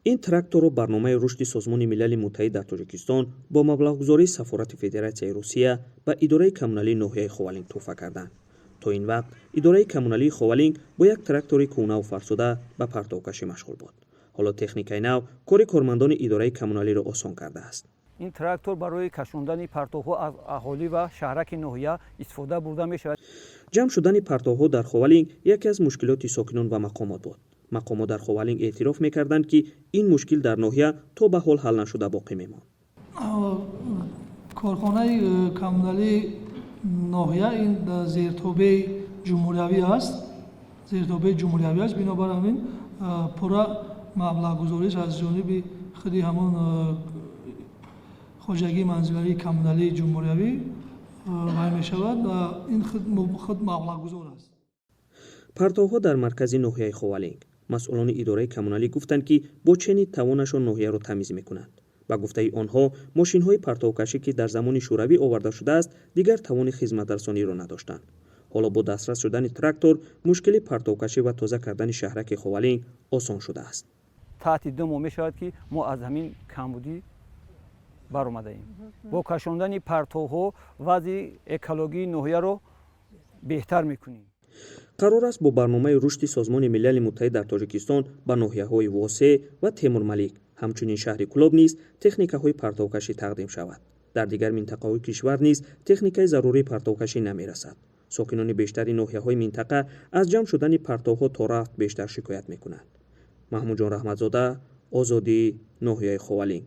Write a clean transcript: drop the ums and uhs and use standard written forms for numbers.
این تراکتور برنامه رشد سازمان ملل متحد در تاجیکستان با مبلغ‌گذاری سفارت فدراسیای روسیه به اداره کمونالی ناحیه خاولینگ تحفه کردند. تا این وقت اداره کمونالی خاولینگ با یک تراکتور کهنه و فرسوده به پرتوکشی مشغول بود. حالا تکنیکای نو کار کارمندان اداره کمونالی را آسان کرده است. این تراکتور برای کشاندن پرتوها از اهالی و شهرک ناحیه استفاده برده می شود. جمع شدن پرتوها در خاولینگ یکی از مشکلات ساکنان و مقامات بود. مقامات در خاولینگ اعتراف می‌کردند که این مشکل در ناحیه تا به حال حل نشده باقی می‌ماند. کارخانه کمونالی ناحیه این زیرتابع جمهوریوی است. بنابر همین پورا مبلغ گذاریش از جانب خود همون خواجگی منزلری کمونالی جمهوریوی وای می‌شود و این خود مبلغ گذار است. پرتوها در مرکز ناحیه خاولینگ مسئولان اداره کمونالی گفتند که با چنین توانشان ناحیه را تمیز می‌کنند. با گفته آنها ماشین‌های پرتوکشی که در زمان شوروی آورده شده است دیگر توان خدمت رسانی را نداشتند. حالا با دسترس شدن تراکتور مشکل پرتوکشی و تازه کردن شهرک خاولینگ آسان شده است. تحت 2 ماه می‌شود که ما از همین کمبودی برآمده ایم. با کشاندن پرتوها وضع اکولوژی ناحیه را بهتر می‌کنیم. قرار است با برنامه رشد سازمان ملل متحد در تاجیکستان به ناحیه‌های واسع و تیمور ملیک همچنین شهر کلاب نیز تکنیک‌های پرتوکشی تقدیم شود. در دیگر منطقه‌های کشور نیز تکنیک‌های ضروری پرتوکشی نمی‌رسد. ساکنان بیشتر منطقه‌های منطقه از جمع شدن پرتوها تا رفت بیشتر شکایت می‌کنند. محمود جان رحمتزاده، آزادی، ناحیه خاولینگ.